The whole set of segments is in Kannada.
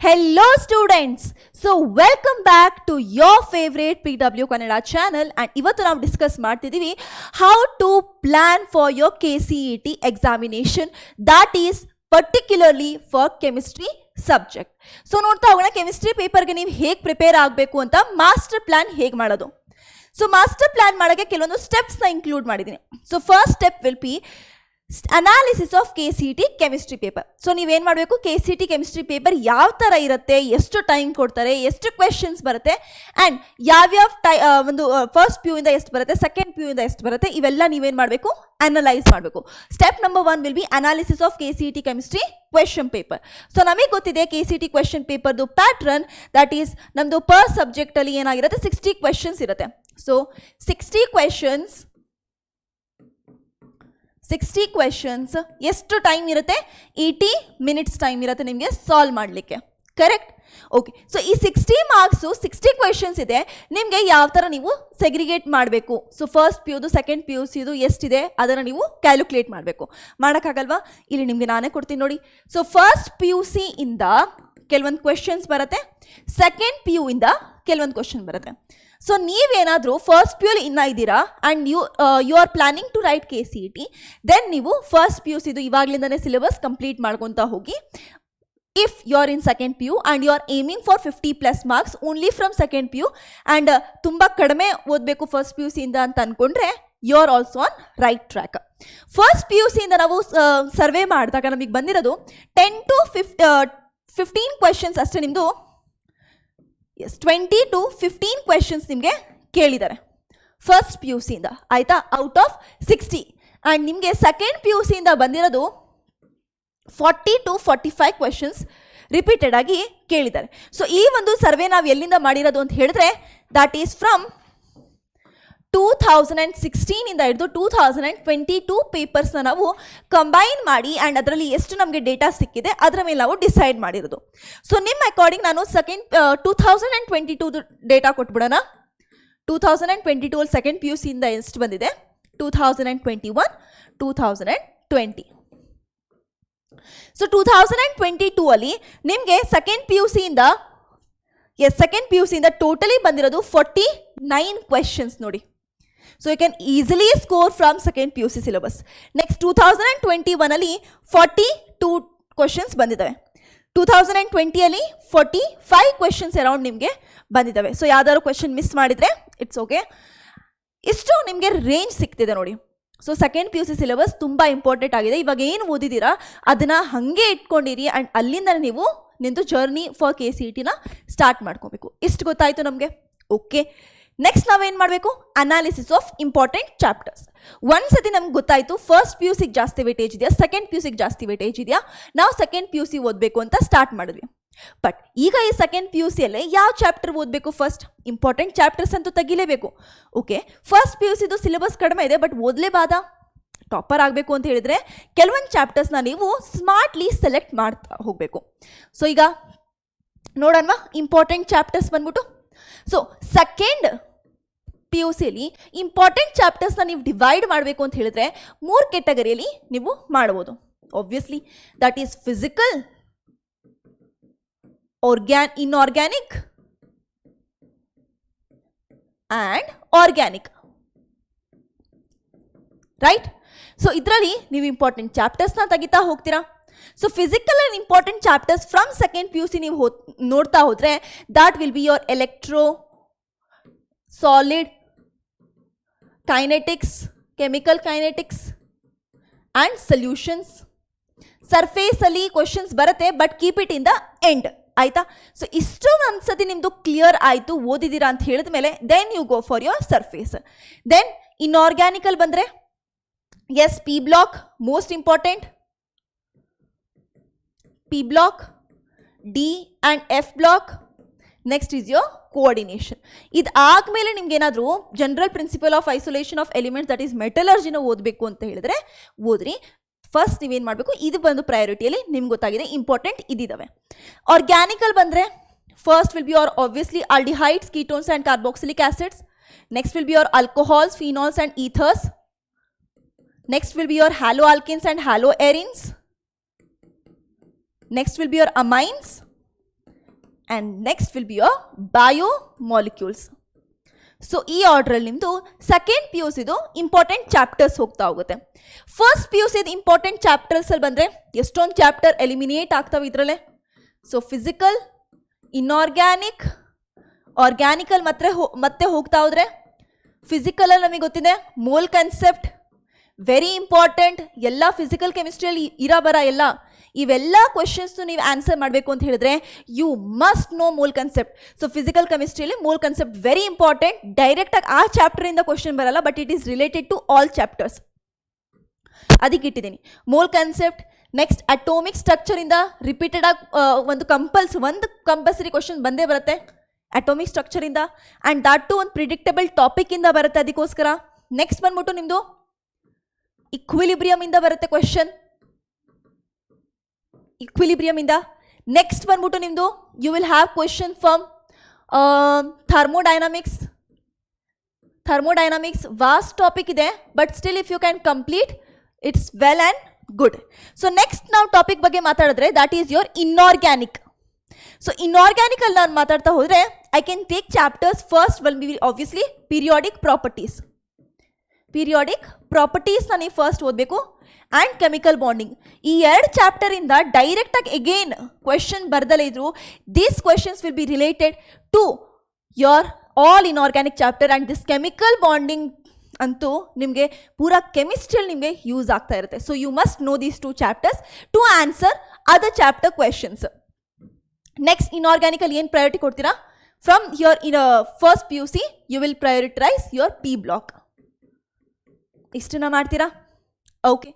Hello students, so welcome back to your favorite PW Kannada channel and ಇವತ್ತು ನಾವು ಡಿಸ್ಕಸ್ ಮಾಡ್ತಿದ್ದೀವಿ how to plan for your KCET examination, that is particularly for chemistry subject. So ನೋಡ್ತಾ ಹೋಗೋಣ ಕೆಮಿಸ್ಟ್ರಿ ಪೇಪರ್ಗೆ ನೀವು ಹೇಗೆ ಪ್ರಿಪೇರ್ ಆಗಬೇಕು ಅಂತ, ಮಾಸ್ಟರ್ ಪ್ಲಾನ್ ಹೇಗೆ ಮಾಡೋದು. ಸೊ ಮಾಸ್ಟರ್ ಪ್ಲಾನ್ ಮಾಡೋಕ್ಕೆ ಕೆಲವೊಂದು ಸ್ಟೆಪ್ಸ್ನ ಇನ್ಕ್ಲೂಡ್ ಮಾಡಿದ್ದೀನಿ. So first step will be analysis of KCET chemistry paper. So ನೀವೇನು ಮಾಡಬೇಕು, KCET ಕೆಮಿಸ್ಟ್ರಿ ಪೇಪರ್ ಯಾವ ಥರ ಇರುತ್ತೆ, ಎಷ್ಟು ಟೈಮ್ ಕೊಡ್ತಾರೆ, ಎಷ್ಟು ಕ್ವೆಶನ್ಸ್ ಬರುತ್ತೆ ಆ್ಯಂಡ್ ಯಾವ್ಯಾವ ಒಂದು ಫಸ್ಟ್ PU ಇಂದ ಎಷ್ಟು ಬರುತ್ತೆ, ಸೆಕೆಂಡ್ PU ಇಂದ ಎಷ್ಟು ಬರುತ್ತೆ, ಇವೆಲ್ಲ ನೀವೇನು ಮಾಡಬೇಕು, ಅನಲೈಸ್ ಮಾಡಬೇಕು. Step number 1 will be analysis of KCET chemistry question paper. So ನಮಗೆ ಗೊತ್ತಿದೆ KCET ಕ್ವೆಶನ್ ಪೇಪರ್ದು ಪ್ಯಾಟ್ರನ್, ದಟ್ ಈಸ್ ನಮ್ಮದು ಪರ್ ಸಬ್ಜೆಕ್ಟಲ್ಲಿ ಏನಾಗಿರುತ್ತೆ 60 ಕ್ವೆಶನ್ಸ್ ಇರುತ್ತೆ. ಸೊ 60 ಕ್ವೆಶನ್ಸ್ ಎಷ್ಟು ಟೈಮ್ ಇರುತ್ತೆ, 80 ಮಿನಿಟ್ಸ್ ಟೈಮ್ ಇರುತ್ತೆ ನಿಮಗೆ ಸಾಲ್ವ್ ಮಾಡಲಿಕ್ಕೆ, ಕರೆಕ್ಟ್? ಓಕೆ, ಸೊ ಈ 60 ಮಾರ್ಕ್ಸು 60 ಕ್ವೆಶನ್ಸ್ ಇದೆ, ನಿಮಗೆ ಯಾವ ಥರ ನೀವು ಸೆಗ್ರಿಗೇಟ್ ಮಾಡಬೇಕು. ಸೊ ಫಸ್ಟ್ PUದು ಸೆಕೆಂಡ್ PUCದು ಎಷ್ಟಿದೆ ಅದನ್ನು ನೀವು ಕ್ಯಾಲ್ಕುಲೇಟ್ ಮಾಡಬೇಕು. ಮಾಡೋಕ್ಕಾಗಲ್ವಾ? ಇಲ್ಲಿ ನಿಮಗೆ ನಾನೇ ಕೊಡ್ತೀನಿ ನೋಡಿ. ಸೊ ಫಸ್ಟ್ PUC ಇಂದ ಕೆಲವೊಂದು ಕ್ವೆಶನ್ಸ್ ಬರುತ್ತೆ, ಸೆಕೆಂಡ್ PU ಇಂದ ಕೆಲವೊಂದು ಕ್ವೆಶನ್ ಬರುತ್ತೆ. ಸೊ ನೀವೇನಾದರೂ ಫಸ್ಟ್ PU ಇನ್ನ ಇದ್ದೀರಾ and you are planning to write KCET, then ನೀವು ಫಸ್ಟ್ PUCದು ಇವಾಗಲಿಂದನೇ ಸಿಲೆಬಸ್ ಕಂಪ್ಲೀಟ್ ಮಾಡ್ಕೊತಾ ಹೋಗಿ. If you are in second PU and you are aiming for 50+ marks only from second PU and ತುಂಬ ಕಡಿಮೆ ಓದಬೇಕು ಫಸ್ಟ್ PUC ಇಂದ ಅಂತ ಅಂದ್ಕೊಂಡ್ರೆ, you are also on right track. First PUC ಇಂದ ನಾವು ಸರ್ವೆ ಮಾಡಿದಾಗ ನಮಗೆ ಬಂದಿರೋದು 10 to 15 ಕ್ವೆಶನ್ಸ್ ಅಷ್ಟೇ. ನಿಮ್ಮದು 20 to 15 ಕ್ವೆಶನ್ಸ್ ನಿಮಗೆ ಕೇಳಿದ್ದಾರೆ ಫಸ್ಟ್ PUC ಇಂದ, ಆಯಿತಾ, ಔಟ್ ಆಫ್ 60. ಆ್ಯಂಡ್ ನಿಮಗೆ ಸೆಕೆಂಡ್ PUC ಇಂದ ಬಂದಿರೋದು 40 to 45 ಕ್ವೆಶನ್ಸ್ ರಿಪೀಟೆಡ್ ಆಗಿ ಕೇಳಿದ್ದಾರೆ. ಸೊ ಈ ಒಂದು ಸರ್ವೆ ನಾವು ಎಲ್ಲಿಂದ ಮಾಡಿರೋದು ಅಂತ ಹೇಳಿದ್ರೆ, ದ್ಯಾಟ್ ಈಸ್ ಫ್ರಮ್ 2016 ಇಂದ ಹಿಡಿದು 2022 ಪೇಪರ್ಸ್ನ ನಾವು ಕಂಬೈನ್ ಮಾಡಿ ಆ್ಯಂಡ್ ಅದರಲ್ಲಿ ಎಷ್ಟು ನಮಗೆ ಡೇಟಾ ಸಿಕ್ಕಿದೆ ಅದರ ಮೇಲೆ ನಾವು ಡಿಸೈಡ್ ಮಾಡಿರೋದು. ಸೊ ನಿಮ್ಮ ಅಕಾರ್ಡಿಂಗ್ ನಾನು 2022 ಡೇಟಾ ಕೊಟ್ಬಿಡೋಣ. 2022 ಅಲ್ಲಿ ಸೆಕೆಂಡ್ PUC ಇಂದ ಎಷ್ಟು ಬಂದಿದೆ, 2021, 2020. ಸೊ 2022 ಅಲ್ಲಿ ನಿಮಗೆ ಸೆಕೆಂಡ್ PUC ಇಂದ ಟೋಟಲಿ ಬಂದಿರೋದು 49 ಕ್ವೆಶನ್ಸ್ ನೋಡಿ. So you can easily score from second PUC syllabus. Next 2021 ಅಲ್ಲಿ 42 ಕ್ವೆಶನ್ಸ್ ಬಂದಿದ್ದಾವೆ. 2020 ಅಲ್ಲಿ 45 ಕ್ವೆಶನ್ಸ್ ಅರೌಂಡ್ ನಿಮಗೆ ಬಂದಿದ್ದಾವೆ. ಸೊ ಯಾವ್ದಾದ್ರು ಕ್ವೆಶನ್ ಮಿಸ್ ಮಾಡಿದರೆ ಇಟ್ಸ್ ಓಕೆ. ಇಷ್ಟು ನಿಮಗೆ ರೇಂಜ್ ಸಿಗ್ತಿದೆ ನೋಡಿ. ಸೊ ಸೆಕೆಂಡ್ PUC ಸಿಲೆಬಸ್ ತುಂಬ ಇಂಪಾರ್ಟೆಂಟ್ ಆಗಿದೆ. ಇವಾಗ ಏನು ಓದಿದ್ದೀರಾ ಅದನ್ನು ಹಾಗೆ ಇಟ್ಕೊಂಡಿರಿ ಆ್ಯಂಡ್ ಅಲ್ಲಿಂದ ನೀವು ನಿಂದು ಜರ್ನಿ ಫಾರ್ KCETನ ಸ್ಟಾರ್ಟ್ ಮಾಡ್ಕೋಬೇಕು. ಇಷ್ಟು ಗೊತ್ತಾಯಿತು ನಮಗೆ. ಓಕೆ, ನೆಕ್ಸ್ಟ್ ನಾವೇನು ಮಾಡಬೇಕು, ಅನಾಲಿಸಿಸ್ ಆಫ್ ಇಂಪಾರ್ಟೆಂಟ್ ಚಾಪ್ಟರ್ಸ್. ಒಂದ್ಸತಿ ನಮ್ಗೆ ಗೊತ್ತಾಯಿತು ಫಸ್ಟ್ PUCಗೆ ಜಾಸ್ತಿ ವೇಟೇಜ್ ಇದೆಯಾ, ಸೆಕೆಂಡ್ PUCಗೆ ಜಾಸ್ತಿ ವೇಟೇಜ್ ಇದೆಯಾ, ನಾವು ಸೆಕೆಂಡ್ PUC ಓದಬೇಕು ಅಂತ ಸ್ಟಾರ್ಟ್ ಮಾಡಿದ್ವಿ. ಬಟ್ ಈಗ ಈ ಸೆಕೆಂಡ್ PUCಯಲ್ಲೇ ಯಾವ ಚಾಪ್ಟರ್ ಓದಬೇಕು, ಫಸ್ಟ್ ಇಂಪಾರ್ಟೆಂಟ್ ಚಾಪ್ಟರ್ಸ್ ಅಂತೂ ತೆಗಿಲೇಬೇಕು. ಓಕೆ, ಫಸ್ಟ್ PUCದು ಸಿಲೆಬಸ್ ಕಡಿಮೆ ಇದೆ, ಬಟ್ ಓದಲೇಬಾದ, ಟಾಪರ್ ಆಗಬೇಕು ಅಂತ ಹೇಳಿದರೆ ಕೆಲವೊಂದು ಚಾಪ್ಟರ್ಸ್ನ ನೀವು ಸ್ಮಾರ್ಟ್ಲಿ ಸೆಲೆಕ್ಟ್ ಮಾಡ್ತಾ ಹೋಗಬೇಕು. ಸೊ ಈಗ ನೋಡೋಣ ಇಂಪಾರ್ಟೆಂಟ್ ಚಾಪ್ಟರ್ಸ್ ಬಂದ್ಬಿಟ್ಟು. ಸೊ ಸೆಕೆಂಡ್ PUCಯಲ್ಲಿ ಇಂಪಾರ್ಟೆಂಟ್ ಚಾಪ್ಟರ್ಸ್ನ ನೀವು ಡಿವೈಡ್ ಮಾಡಬೇಕು ಅಂತ ಹೇಳಿದ್ರೆ 3 ಕೆಟಗರಿಯಲ್ಲಿ ನೀವು ಮಾಡ್ಬೋದು. Obviously that is physical, inorganic and organic, right? So ಇದರಲ್ಲಿ ನೀವು ಇಂಪಾರ್ಟೆಂಟ್ ಚಾಪ್ಟರ್ಸ್ನ ತೆಗಿತಾ ಹೋಗ್ತೀರಾ. So physical and important chapters from second PUC ನೀವು ನೋಡ್ತಾ ಹೋದರೆ that will be your electro, solid, kinetics, chemical kinetics and solutions. ಸರ್ಫೇಸಲ್ಲಿ ಕ್ವಶನ್ಸ್ ಬರುತ್ತೆ, but keep it in the end, ಆಯಿತಾ? ಸೊ ಇಷ್ಟು ಒಂದ್ಸತಿ ನಿಮ್ಮದು ಕ್ಲಿಯರ್ ಆಯಿತು, ಓದಿದ್ದೀರಾ ಅಂತ ಹೇಳಿದ ಮೇಲೆ then you go for your surface. Then ಇನ್ಆರ್ಗ್ಯಾನಿಕಲ್ ಬಂದರೆ S, P block most important, P block, D and F block. Next is your coordination. ಇದು ಆದಮೇಲೆ ನಿಮ್ಗೆ ಏನಾದರೂ general principle of isolation of elements that is ಮೆಟಲರ್ಜಿನ ಓದಬೇಕು ಅಂತ ಹೇಳಿದ್ರೆ ಓದ್ರಿ. ಫಸ್ಟ್ ನೀವೇನು ಮಾಡಬೇಕು, ಇದು ಬಂದು ಪ್ರಯಾರಿಟಿಯಲ್ಲಿ ನಿಮ್ಗೆ ಗೊತ್ತಾಗಿದೆ ಇಂಪಾರ್ಟೆಂಟ್ ಇದಿದ್ದಾವೆ. ಆರ್ಗ್ಯಾನಿಕಲ್ ಬಂದರೆ first will be your obviously aldehydes, ketones and carboxylic acids. Next will be your alcohols, phenols and ethers. Next will be your halo alkanes and halo arenes. Next will be your amines, and next will be your biomolecules. So ಈ ಆರ್ಡ್ರಲ್ಲಿ ನಿಮ್ಮದು ಸೆಕೆಂಡ್ ಪಿ ಯು ಸಿದು ಇಂಪಾರ್ಟೆಂಟ್ ಚಾಪ್ಟರ್ಸ್ ಹೋಗ್ತಾ ಹೋಗುತ್ತೆ. ಫಸ್ಟ್ ಪಿ ಯು ಸಿದು ಇಂಪಾರ್ಟೆಂಟ್ ಚಾಪ್ಟರ್ಸಲ್ಲಿ ಬಂದರೆ ಎಷ್ಟೊಂದು ಚಾಪ್ಟರ್ ಎಲಿಮಿನೇಟ್ ಆಗ್ತವೆ ಇದರಲ್ಲೇ. ಸೊ ಫಿಸಿಕಲ್, ಇನ್ಆರ್ಗ್ಯಾನಿಕ್, ಆರ್ಗ್ಯಾನಿಕಲ್ ಮತ್ತೆ ಹೋಗ್ತಾ ಹೋದರೆ ಫಿಸಿಕಲಲ್ಲಿ ನಮಗೆ ಗೊತ್ತಿದೆ ಮೋಲ್ ಕನ್ಸೆಪ್ಟ್ ವೆರಿ ಇಂಪಾರ್ಟೆಂಟ್. ಎಲ್ಲ ಫಿಸಿಕಲ್ ಕೆಮಿಸ್ಟ್ರಿಯಲ್ಲಿ ಇರೋ ಎಲ್ಲ ಇವೆಲ್ಲ ಕ್ವೆಶನ್ಸ್ನು ನೀವು ಆನ್ಸರ್ ಮಾಡಬೇಕು ಅಂತ ಹೇಳಿದ್ರೆ you must know mole concept. So physical ಕೆಮಿಸ್ಟ್ರಿಯಲ್ಲಿ ಮೋಲ್ ಕನ್ಸೆಪ್ಟ್ ವೆರಿ ಇಂಪಾರ್ಟೆಂಟ್. ಡೈರೆಕ್ಟಾಗಿ ಆ ಚಾಪ್ಟರಿಂದ ಕ್ವೆಶನ್ ಬರಲ್ಲ, but it is related to all chapters. ಅದಕ್ಕೆ ಇಟ್ಟಿದ್ದೀನಿ ಮೋಲ್ ಕನ್ಸೆಪ್ಟ್. ನೆಕ್ಸ್ಟ್ ಅಟೋಮಿಕ್ ಸ್ಟ್ರಕ್ಚರಿಂದ ರಿಪೀಟೆಡ್ ಆಗಿ ಒಂದು ಕಂಪಲ್ಸರಿ ಕ್ವೆಶನ್ ಬಂದೇ ಬರುತ್ತೆ ಅಟೋಮಿಕ್ ಸ್ಟ್ರಕ್ಚರಿಂದ, ಆ್ಯಂಡ್ ದಟ್ ಟು ಒಂದು ಪ್ರಿಡಿಕ್ಟಬಲ್ ಟಾಪಿಕ್ಕಿಂದ ಬರುತ್ತೆ ಅದಕ್ಕೋಸ್ಕರ. ನೆಕ್ಸ್ಟ್ ಬಂದ್ಬಿಟ್ಟು ನಿಮ್ಮದು ಇಕ್ವಿಲಿಬ್ರಿಯಮ್ ಇಂದ ಬರುತ್ತೆ ಕ್ವೆಶನ್, ಇಕ್ವಿಲಿಬ್ರಿಯಮ್ ಇಂದ. ನೆಕ್ಸ್ಟ್ ಬಂದ್ಬಿಟ್ಟು ನಿಮ್ಮದು you will have question from thermodynamics vast topic ಇದೆ, but still if you can complete it's well and good. So next ನಾವು ಟಾಪಿಕ್ ಬಗ್ಗೆ ಮಾತಾಡಿದ್ರೆ that is your inorganic. So ಇನ್ಆರ್ಗ್ಯಾನಿಕಲ್ಲಿ ನಾನು ಮಾತಾಡ್ತಾ ಹೋದರೆ I can take chapters. First will be obviously periodic ಪ್ರಾಪರ್ಟೀಸ್ನ ನೀವು ಫಸ್ಟ್ ಓದಬೇಕು, ಆ್ಯಂಡ್ ಕೆಮಿಕಲ್ ಬಾಂಡಿಂಗ್. ಈ 2 ಚಾಪ್ಟರಿಂದ ಡೈರೆಕ್ಟಾಗಿ ಅಗೇನ್ ಕ್ವೆಶನ್ ಬರ್ದಲೇ ಇದ್ರು these questions will be related to your all inorganic chapter. And this chemical bonding ಅಂತೂ ನಿಮಗೆ ಪೂರಾ ಕೆಮಿಸ್ಟ್ರಿಯಲ್ಲಿ ನಿಮಗೆ ಯೂಸ್ ಆಗ್ತಾ ಇರುತ್ತೆ. So you must know these 2 chapters to answer other chapter questions. Next ಇನ್ಆರ್ಗ್ಯಾನಿಕಲ್ಲಿ ಏನು ಪ್ರಯಾರಿಟಿ ಕೊಡ್ತೀರಾ? From your first P U C you will prioritize your P block. ಇಷ್ಟನ್ನ ಮಾಡ್ತೀರಾ? ಓಕೆ.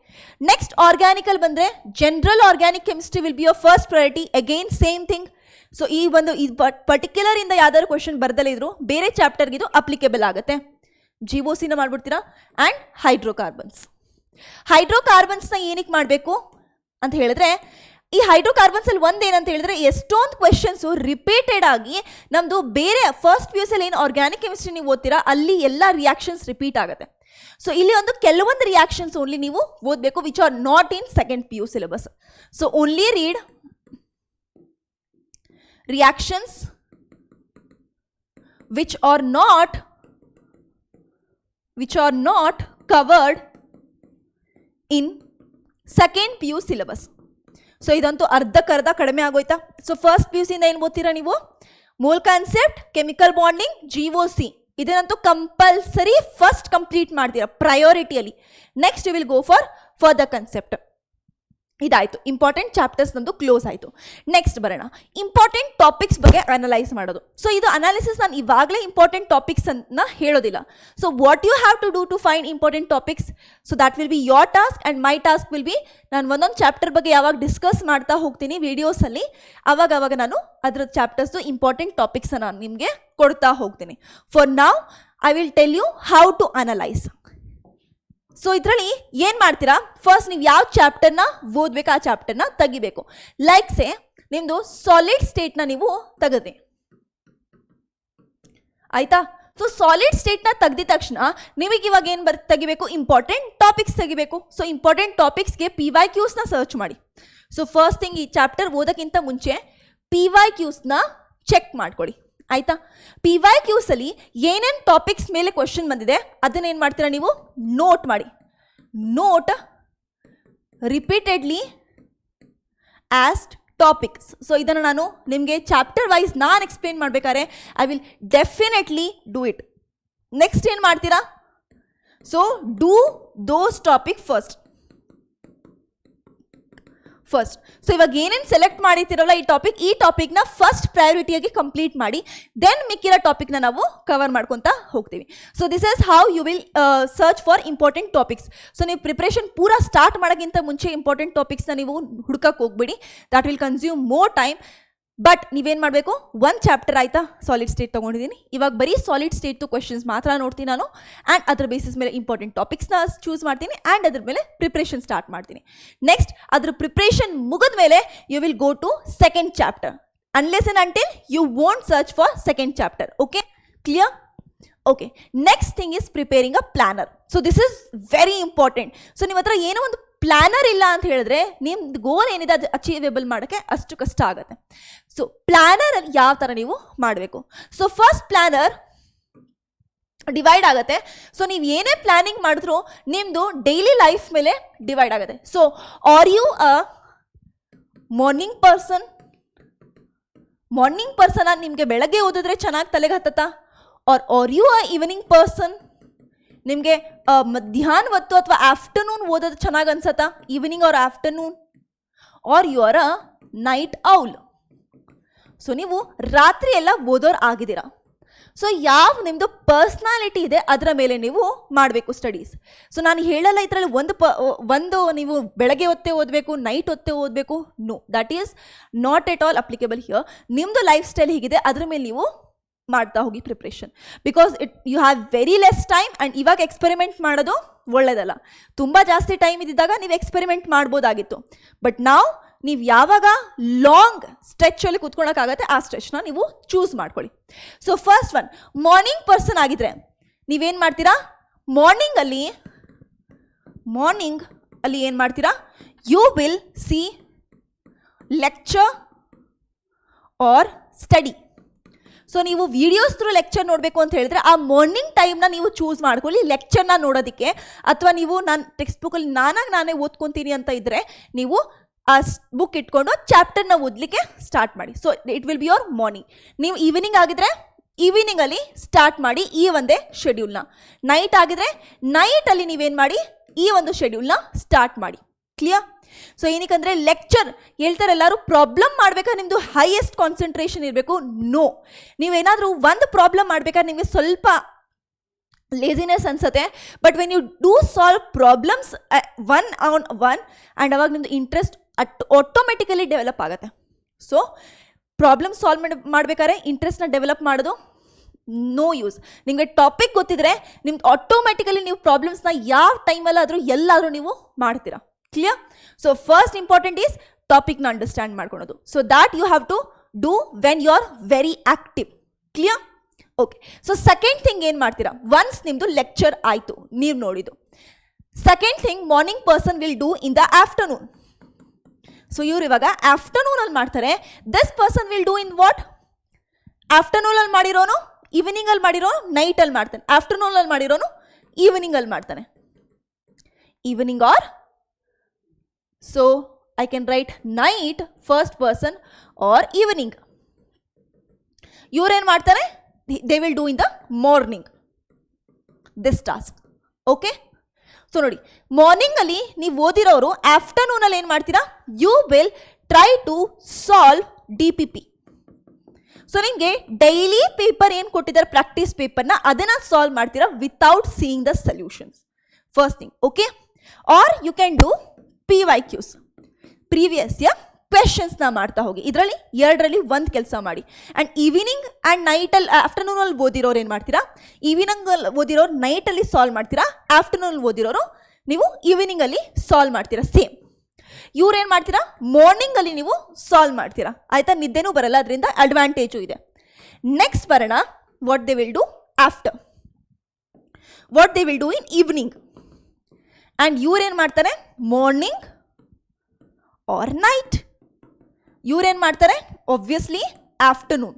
ನೆಕ್ಸ್ಟ್ ಆರ್ಗ್ಯಾನಿಕಲ್ ಬಂದರೆ general organic chemistry will be your first priority. Again same thing. So ಈ ಪರ್ಟಿಕ್ಯುಲರ್ ಇಂದ ಯಾವ್ದಾದ್ರು ಕ್ವೆಶನ್ ಬರ್ದಲೇ ಇದ್ರು ಬೇರೆ ಚಾಪ್ಟರ್ಗೆ ಇದು ಅಪ್ಲಿಕೇಬಲ್ ಆಗುತ್ತೆ. GOCನ ಮಾಡ್ಬಿಡ್ತೀರಾ. ಆ್ಯಂಡ್ ಹೈಡ್ರೋಕಾರ್ಬನ್ಸ್ನ ಏನಕ್ಕೆ ಮಾಡಬೇಕು ಅಂತ ಹೇಳಿದ್ರೆ ಈ ಹೈಡ್ರೋಕಾರ್ಬನ್ಸಲ್ಲಿ ಒಂದೇನಂತ ಹೇಳಿದ್ರೆ ಎಷ್ಟೊಂದು ಕ್ವೆಶನ್ಸು ರಿಪೀಟೆಡ್ ಆಗಿ ನಮ್ಮದು ಬೇರೆ ಫಸ್ಟ್ ಪಿ ಯು ಸಿಯಲ್ಲಿ ಏನು ಆರ್ಗ್ಯಾನಿಕ್ ಕೆಮಿಸ್ಟ್ರಿ ನೀವು ಓದ್ತೀರಾ ಅಲ್ಲಿ ಎಲ್ಲ ರಿಯಾಕ್ಷನ್ಸ್ ರಿಪೀಟ್ ಆಗುತ್ತೆ. ಸೊ ಇಲ್ಲಿ ಒಂದು ಕೆಲವೊಂದು ರಿಯಾಕ್ಷನ್ಸ್ ಓನ್ಲಿ ನೀವು ಓದಬೇಕು which are not in second P U syllabus. So only read reactions which are not covered in second P U syllabus. So ಇದಂತೂ ಅರ್ಧಕ್ಕರ್ಧ ಕಡಿಮೆ ಆಗೋಯ್ತಾ. ಸೊ ಫಸ್ಟ್ ಪಿ ಯು ಸಿಯಿಂದ ಏನು ಓದ್ತೀರಾ ನೀವು? Mole concept, chemical bonding, GOC ಇದನ್ನಂತೂ ಕಂಪಲ್ಸರಿ ಫಸ್ಟ್ ಕಂಪ್ಲೀಟ್ ಮಾಡ್ತೀರಾ ಪ್ರಯಾರಿಟಿಯಲ್ಲಿ. Next you will go for further concept. ಇದಾಯಿತು, ಇಂಪಾರ್ಟೆಂಟ್ ಚಾಪ್ಟರ್ಸ್ ನಂದು ಕ್ಲೋಸ್ ಆಯಿತು. ನೆಕ್ಸ್ಟ್ ಬರೋಣ ಇಂಪಾರ್ಟೆಂಟ್ ಟಾಪಿಕ್ಸ್ ಬಗ್ಗೆ ಅನಲೈಸ್ ಮಾಡೋದು. ಸೊ ಇದು ಅನಾಲಿಸಿಸ್ ನಾನು ಇವಾಗಲೇ ಇಂಪಾರ್ಟೆಂಟ್ ಟಾಪಿಕ್ಸ್ ಅನ್ನ ಹೇಳೋದಿಲ್ಲ. So what you have to do to find important topics, so that will be your task and my task will be ನಾನು ಒಂದೊಂದು ಚಾಪ್ಟರ್ ಬಗ್ಗೆ ಯಾವಾಗ ಡಿಸ್ಕಸ್ ಮಾಡ್ತಾ ಹೋಗ್ತೀನಿ ವೀಡಿಯೋಸಲ್ಲಿ ಅವಾಗ ನಾನು ಅದರ ಚಾಪ್ಟರ್ಸ್ದು ಇಂಪಾರ್ಟೆಂಟ್ ಟಾಪಿಕ್ಸನ್ನು ನಾನು ನಿಮಗೆ ಕೊಡ್ತಾ ಹೋಗ್ತೀನಿ. For now I will tell you how to analyse. So ಇದರಲ್ಲಿ ಏನು ಮಾಡ್ತೀರಾ, ಫಸ್ಟ್ ನೀವು ಯಾವ ಚಾಪ್ಟರ್ನ ಓದಬೇಕು ಆ ಚಾಪ್ಟರ್ನ ತೆಗಿಬೇಕು. ಲೈಕ್ ಸೇ ನಿಮ್ಮದು ಸಾಲಿಡ್ ಸ್ಟೇಟ್ನ ನೀವು ತೆಗೆದ್ರಿ ಆಯಿತಾ. ಸೊ ಸಾಲಿಡ್ ಸ್ಟೇಟ್ನ ತೆಗೆದ ತಕ್ಷಣ ನಿಮಗೆ ಇವಾಗ ಏನು ತೆಗಿಬೇಕು, ಇಂಪಾರ್ಟೆಂಟ್ ಟಾಪಿಕ್ಸ್ ತೆಗಿಬೇಕು. ಸೊ ಇಂಪಾರ್ಟೆಂಟ್ ಟಾಪಿಕ್ಸ್ಗೆ PYQsನ ಸರ್ಚ್ ಮಾಡಿ. ಸೊ ಫಸ್ಟ್ ಥಿಂಗ್ ಈ ಚಾಪ್ಟರ್ ಓದೋಕ್ಕಿಂತ ಮುಂಚೆ PYQsನ ಚೆಕ್ ಮಾಡ್ಕೊಳ್ಳಿ ಆಯಿತಾ. PYQsಲ್ಲಿ ಏನೇನು ಟಾಪಿಕ್ಸ್ ಮೇಲೆ ಕ್ವೆಶನ್ ಬಂದಿದೆ ಅದನ್ನೇನು ಮಾಡ್ತೀರಾ ನೀವು ನೋಟ್ ಮಾಡಿ. Note repeatedly asked topics. So ಇದನ್ನು ನಾನು ನಿಮಗೆ ಚಾಪ್ಟರ್ ವೈಸ್ ನಾನು ಎಕ್ಸ್ಪ್ಲೇನ್ ಮಾಡಬೇಕಾದ್ರೆ I will definitely do it. Next ಏನು ಮಾಡ್ತೀರಾ, so do those topic first. So ಇವಾಗ ಏನೇನು ಸೆಲೆಕ್ಟ್ ಮಾಡಿರ್ತೀರಲ್ಲ ಈ ಟಾಪಿಕ್ನ ಫಸ್ಟ್ ಪ್ರಯಾರಿಟಿಯಾಗಿ ಕಂಪ್ಲೀಟ್ ಮಾಡಿ, ದೆನ್ ಮಿಕ್ಕಿರೋ ಟಾಪಿಕ್ನ ನಾವು ಕವರ್ ಮಾಡ್ಕೊತಾ ಹೋಗ್ತೀವಿ. So this is how you will search for important topics. So ನೀವು ಪ್ರಿಪ್ರೇಷನ್ ಪೂರ ಸ್ಟಾರ್ಟ್ ಮಾಡೋಕ್ಕಿಂತ ಮುಂಚೆ ಇಂಪಾರ್ಟೆಂಟ್ ಟಾಪಿಕ್ಸ್ನ ನೀವು ಹುಡುಕಕ್ಕೆ ಹೋಗ್ಬೇಡಿ, that will consume more time. But ನೀವೇನು ಮಾಡಬೇಕು, ಒಂದು ಚಾಪ್ಟರ್ ಆಯಿತಾ ಸಾಲಿಡ್ ಸ್ಟೇಟ್ ತೊಗೊಂಡಿದ್ದೀನಿ, ಇವಾಗ ಬರೀ ಸಾಲಿಡ್ ಸ್ಟೇಟ್ದು ಕ್ವೆಶನ್ಸ್ ಮಾತ್ರ ನೋಡ್ತೀನಿ ನಾನು, ಆ್ಯಂಡ್ ಅದ್ರ ಬೇಸಿಸ್ ಮೇಲೆ ಇಂಪಾರ್ಟೆಂಟ್ ಟಾಪಿಕ್ಸ್ನ ಚೂಸ್ ಮಾಡ್ತೀನಿ ಆ್ಯಂಡ್ ಅದ್ರ ಮೇಲೆ ಪ್ರಿಪ್ರೇಷನ್ ಸ್ಟಾರ್ಟ್ ಮಾಡ್ತೀನಿ. ನೆಕ್ಸ್ಟ್ ಅದ್ರ ಪ್ರಿಪ್ರೇಷನ್ ಮುಗಿದ ಮೇಲೆ you will go to second chapter unless and until you won't search for second chapter. Okay, clear? Okay, next thing is preparing a planner. So this is very important. So ನಿಮ್ಮ ಹತ್ರ ಏನೋ ಒಂದು ಪ್ಲ್ಯಾನರ್ ಇಲ್ಲ ಅಂತ ಹೇಳಿದ್ರೆ ನಿಮ್ದು ಗೋಲ್ ಏನಿದೆ ಅದು ಅಚೀವೇಬಲ್ ಮಾಡೋಕ್ಕೆ ಅಷ್ಟು ಕಷ್ಟ ಆಗುತ್ತೆ. ಸೊ ಪ್ಲ್ಯಾನರಲ್ಲಿ ಯಾವ ಥರ ನೀವು ಮಾಡಬೇಕು. ಸೊ ಫಸ್ಟ್ ಪ್ಲ್ಯಾನರ್ ಡಿವೈಡ್ ಆಗುತ್ತೆ. ಸೊ ನೀವು ಏನೇ ಪ್ಲ್ಯಾನಿಂಗ್ ಮಾಡಿದ್ರು ನಿಮ್ಮದು ಡೈಲಿ ಲೈಫ್ ಮೇಲೆ ಡಿವೈಡ್ ಆಗುತ್ತೆ. So are you a morning person ನಿಮಗೆ ಬೆಳಗ್ಗೆ ಓದಿದ್ರೆ ಚೆನ್ನಾಗಿ ತಲೆಗೆ ಹತ್ತತ್ತಾ, are you a evening person, ನಿಮಗೆ ಮಧ್ಯಾಹ್ನ ಹೊತ್ತು ಅಥವಾ ಆಫ್ಟರ್ನೂನ್ ಓದೋದು ಚೆನ್ನಾಗಿ ಅನ್ಸತ್ತಾ, evening or afternoon, or you are a night owl. So ನೀವು ರಾತ್ರಿ ಎಲ್ಲ ಓದೋರು ಆಗಿದ್ದೀರಾ. ಸೊ ಯಾವ ನಿಮ್ಮದು ಪರ್ಸ್ನಾಲಿಟಿ ಇದೆ ಅದರ ಮೇಲೆ ನೀವು ಮಾಡಬೇಕು ಸ್ಟಡೀಸ್. ಸೊ ನಾನು ಹೇಳಲ್ಲ ಇದರಲ್ಲಿ ಒಂದು ನೀವು ಬೆಳಗ್ಗೆ ಹೊತ್ತೇ ಓದಬೇಕು, ನೈಟ್ ಹೊತ್ತೇ ಓದಬೇಕು. No, that is not at all applicable here. ನಿಮ್ಮದು ಲೈಫ್ ಸ್ಟೈಲ್ ಹೇಗಿದೆ ಅದ್ರ ಮೇಲೆ ನೀವು ಮಾಡ್ತಾ ಹೋಗಿ preparation. Because you have very less time and ಇವಾಗ ಎಕ್ಸ್ಪೆರಿಮೆಂಟ್ ಮಾಡೋದು ಒಳ್ಳೆಯದಲ್ಲ. ತುಂಬ ಜಾಸ್ತಿ ಟೈಮ್ ಇದ್ದಿದ್ದಾಗ ನೀವು ಎಕ್ಸ್ಪೆರಿಮೆಂಟ್ ಮಾಡ್ಬೋದಾಗಿತ್ತು. ಬಟ್ ನಾವು ನೀವು ಯಾವಾಗ ಲಾಂಗ್ ಸ್ಟ್ರೆಚ್ಚಲ್ಲಿ ಕೂತ್ಕೊಳ್ಳೋಕ್ಕಾಗತ್ತೆ ಆ ಸ್ಟ್ರೆಚ್ನ ನೀವು ಚೂಸ್ ಮಾಡ್ಕೊಳ್ಳಿ. So first one, morning person ಆಗಿದ್ರೆ ನೀವೇನು ಮಾಡ್ತೀರಾ, ಮಾರ್ನಿಂಗ್ ಅಲ್ಲಿ ಏನು ಮಾಡ್ತೀರಾ, you will see lecture or study. So ನೀವು ವಿಡಿಯೋಸ್ ಥ್ರೂ ಲೆಕ್ಚರ್ ನೋಡಬೇಕು ಅಂತ ಹೇಳಿದ್ರೆ ಆ ಮಾರ್ನಿಂಗ್ ಟೈಮ್ನ ನೀವು ಚೂಸ್ ಮಾಡ್ಕೊಳ್ಳಿ ಲೆಕ್ಚರ್ನ ನೋಡೋದಕ್ಕೆ. ಅಥವಾ ನೀವು ನಾನು ಟೆಕ್ಸ್ಟ್ ಬುಕ್ಕಲ್ಲಿ ನಾನೇ ಓದ್ಕೊತೀನಿ ಅಂತ ಇದ್ದರೆ ನೀವು ಆ ಬುಕ್ ಇಟ್ಕೊಂಡು ಚಾಪ್ಟರ್ನ ಓದಲಿಕ್ಕೆ ಸ್ಟಾರ್ಟ್ ಮಾಡಿ. So it will be your morning. ನೀವು ಈವ್ನಿಂಗ್ ಆಗಿದ್ರೆ ಈವ್ನಿಂಗಲ್ಲಿ ಸ್ಟಾರ್ಟ್ ಮಾಡಿ ಈ ಒಂದೇ ಶೆಡ್ಯೂಲ್ನ. ನೈಟ್ ಆಗಿದ್ರೆ ನೈಟಲ್ಲಿ ನೀವೇನು ಮಾಡಿ ಈ ಒಂದು ಶೆಡ್ಯೂಲ್ನ ಸ್ಟಾರ್ಟ್ ಮಾಡಿ. ಕ್ಲಿಯರ್? ಸೊ ಏನಕ್ಕಂದರೆ ಲೆಕ್ಚರ್ ಹೇಳ್ತಾರೆ ಎಲ್ಲರೂ ಪ್ರಾಬ್ಲಮ್ ಮಾಡ್ಬೇಕಾದ್ರೆ ನಿಮ್ಮದು ಹೈಯೆಸ್ಟ್ ಕಾನ್ಸಂಟ್ರೇಷನ್ ಇರಬೇಕು. ನೋ, ನೀವೇನಾದರೂ ಒಂದು ಪ್ರಾಬ್ಲಮ್ ಮಾಡ್ಬೇಕಾದ್ರೆ ನಿಮಗೆ ಸ್ವಲ್ಪ ಲೇಸಿನೆಸ್ ಅನ್ಸುತ್ತೆ. But when you do solve problems one on one and ಅವಾಗ ನಿಮ್ಮದು ಇಂಟ್ರೆಸ್ಟ್ ಆಟೋಮೆಟಿಕಲಿ ಡೆವಲಪ್ ಆಗುತ್ತೆ. ಸೊ ಪ್ರಾಬ್ಲಮ್ ಸಾಲ್ವ್ ಮಾಡಬೇಕಾದ್ರೆ ಇಂಟ್ರೆಸ್ಟ್ನ ಡೆವಲಪ್ ಮಾಡೋದು ನೋ ಯೂಸ್. ನಿಮಗೆ ಟಾಪಿಕ್ ಗೊತ್ತಿದ್ರೆ ನಿಮ್ದು ಆಟೋಮೆಟಿಕಲಿ ನೀವು ಪ್ರಾಬ್ಲಮ್ಸ್ನ ಯಾವ ಟೈಮಲ್ಲಾದರೂ ಎಲ್ಲಾದರೂ ನೀವು ಮಾಡ್ತೀರಾ. Clear? So first important is ಟಾಪಿಕ್ನ ಅಂಡರ್ಸ್ಟ್ಯಾಂಡ್ ಮಾಡ್ಕೊಳೋದು. So that you have to do when you are very active. Clear? Okay. So second thing ಏನು ಮಾಡ್ತೀರಾ, ಒನ್ಸ್ ನಿಮ್ಮದು ಲೆಕ್ಚರ್ ಆಯಿತು ನೀವು ನೋಡಿದ್ದು, second thing morning person will do in the afternoon. So ಇವ್ರು ಇವಾಗ ಆಫ್ಟರ್ನೂನಲ್ಲಿ ಮಾಡ್ತಾರೆ. This person will do in what, ಆಫ್ಟರ್ನೂನಲ್ಲಿ ಮಾಡಿರೋನು ಈವ್ನಿಂಗಲ್ಲಿ ಮಾಡಿರೋ ನೈಟಲ್ಲಿ ಮಾಡ್ತಾನೆ, ಆಫ್ಟರ್ನೂನಲ್ಲಿ ಮಾಡಿರೋನು ಈವ್ನಿಂಗಲ್ಲಿ ಮಾಡ್ತಾನೆ. Evening or, so I can write night first person or evening. ಇವ್ರೇನು ಮಾಡ್ತಾರೆ, they will do in the morning this task. Okay? So ನೋಡಿ, ಮಾರ್ನಿಂಗಲ್ಲಿ ನೀವು ಓದಿರೋರು ಆಫ್ಟರ್ನೂನಲ್ಲಿ ಏನು ಮಾಡ್ತೀರಾ, you will try to solve DPP. So ನಿಮಗೆ ಡೈಲಿ ಪೇಪರ್ ಏನು ಕೊಟ್ಟಿದ್ದಾರೆ ಪ್ರಾಕ್ಟೀಸ್ ಪೇಪರ್ನ ಅದನ್ನು ಸಾಲ್ವ್ ಮಾಡ್ತೀರಾ without seeing the solutions. First thing. Okay? Or you can do PYQs, previous year ಕ್ವೆಶನ್ಸ್ನ ಮಾಡ್ತಾ ಹೋಗಿ. ಇದರಲ್ಲಿ ಎರಡರಲ್ಲಿ ಒಂದು ಕೆಲಸ ಮಾಡಿ. ಆ್ಯಂಡ್ ಈವ್ನಿಂಗ್ ಆ್ಯಂಡ್ ನೈಟಲ್ಲಿ ಆಫ್ಟರ್ನೂನಲ್ಲಿ ಓದಿರೋರು ಏನು ಮಾಡ್ತೀರಾ, ಈವ್ನಿಂಗಲ್ಲಿ ಓದಿರೋರು ನೈಟಲ್ಲಿ ಸಾಲ್ವ್ ಮಾಡ್ತೀರಾ, ಆಫ್ಟರ್ನೂನಲ್ಲಿ ಓದಿರೋರು ನೀವು ಈವ್ನಿಂಗಲ್ಲಿ ಸಾಲ್ವ್ ಮಾಡ್ತೀರಾ. ಸೇಮ್ ಇವ್ರೇನು ಮಾಡ್ತೀರಾ, ಮಾರ್ನಿಂಗಲ್ಲಿ ನೀವು ಸಾಲ್ವ್ ಮಾಡ್ತೀರಾ. ಆಯಿತಾ? ನಿದ್ದೆನೂ ಬರಲ್ಲ, ಅದರಿಂದ ಅಡ್ವಾಂಟೇಜು ಇದೆ. ನೆಕ್ಸ್ಟ್ ಬರೋಣ, what they will do after, what they will do in evening. And ಇವ್ರೇನು ಮಾಡ್ತಾರೆ, ಮಾರ್ನಿಂಗ್ ಆರ್ ನೈಟ್. ಇವ್ರೇನು ಮಾಡ್ತಾರೆ, ಒಬ್ವಿಯಸ್ಲಿ ಆಫ್ಟರ್ನೂನ್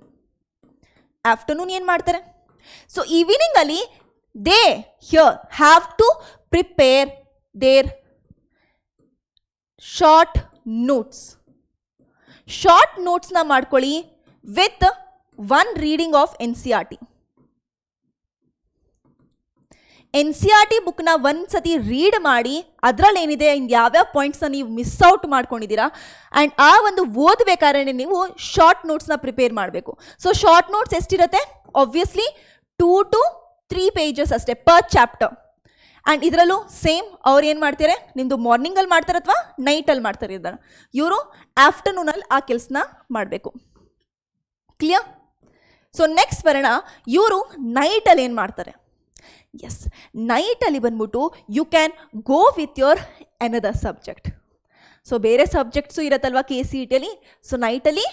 ಏನು ಮಾಡ್ತಾರೆ. ಸೊ ಈವ್ನಿಂಗಲ್ಲಿ they here have to prepare their short ನೋಟ್ಸ್ನ ಮಾಡ್ಕೊಳ್ಳಿ with one reading of NCERT. NCERT ಬುಕ್ನ ಒಂದು ಸತಿ ರೀಡ್ ಮಾಡಿ ಅದರಲ್ಲಿ ಏನಿದೆ ಯಾವ್ಯಾವ ಪಾಯಿಂಟ್ಸ್ನ ನೀವು ಮಿಸ್ ಔಟ್ ಮಾಡ್ಕೊಂಡಿದ್ದೀರಾ ಆ್ಯಂಡ್ ಆ ಒಂದು ಓದಬೇಕಾದ್ರೆ ನೀವು ಶಾರ್ಟ್ ನೋಟ್ಸ್ನ ಪ್ರಿಪೇರ್ ಮಾಡಬೇಕು. ಸೊ ಶಾರ್ಟ್ ನೋಟ್ಸ್ ಎಷ್ಟಿರುತ್ತೆ, ಆಬ್ವಿಯಸ್ಲಿ 2 to 3 pages ಅಷ್ಟೇ ಪರ್ ಚಾಪ್ಟರ್. ಆ್ಯಂಡ್ ಇದರಲ್ಲೂ ಸೇಮ್ ಅವ್ರು ಏನು ಮಾಡ್ತಾರೆ, ನಿಮ್ಮದು ಮಾರ್ನಿಂಗಲ್ಲಿ ಮಾಡ್ತಾರೆ ಅಥವಾ ನೈಟಲ್ಲಿ ಮಾಡ್ತಾರೆ, ಇದನ್ನು ಇವರು ಆಫ್ಟರ್ನೂನಲ್ಲಿ ಆ ಕೆಲಸನ ಮಾಡಬೇಕು. ಕ್ಲಿಯರ್? ಸೊ ನೆಕ್ಸ್ಟ್ ಬರೋಣ, ಇವರು ನೈಟಲ್ಲಿ ಏನು ಮಾಡ್ತಾರೆ. ಎಸ್, ನೈಟಲ್ಲಿ ಬಂದ್ಬಿಟ್ಟು you can go with your another subject. So ಬೇರೆ ಸಬ್ಜೆಕ್ಟ್ಸು ಇರುತ್ತಲ್ವ KCETಯಲ್ಲಿ. ಸೊ ನೈಟಲ್ಲಿ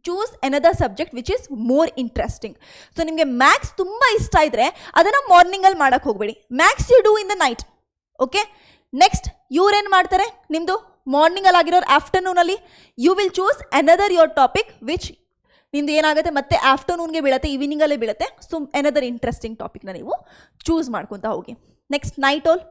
choose another subject which is more interesting. So ನಿಮಗೆ ಮ್ಯಾಥ್ಸ್ ತುಂಬ ಇಷ್ಟ ಇದ್ದರೆ ಅದನ್ನು ಮಾರ್ನಿಂಗಲ್ಲಿ ಮಾಡೋಕ್ಕೆ ಹೋಗಬೇಡಿ. Maths you do in the night. Okay? Next ಇವ್ರೇನು ಮಾಡ್ತಾರೆ, ನಿಮ್ಮದು ಮಾರ್ನಿಂಗಲ್ಲಿ ಆಗಿರೋರು ಆಫ್ಟರ್ನೂನಲ್ಲಿ you will choose another your topic which ನಿಮ್ದು ಏನಾಗುತ್ತೆ ಮತ್ತೆ ಆಫ್ಟರ್ನೂನ್ಗೆ ಬೀಳುತ್ತೆ, ಈವ್ನಿಂಗಲ್ಲೇ ಬೀಳುತ್ತೆ. ಸೊ ಅನದರ್ ಇಂಟ್ರೆಸ್ಟಿಂಗ್ ಟಾಪಿಕ್ನ ನೀವು ಚೂಸ್ ಮಾಡ್ಕೊತಾ ಹೋಗಿ. ನೆಕ್ಸ್ಟ್ ನೈಟ್ ಆಲ್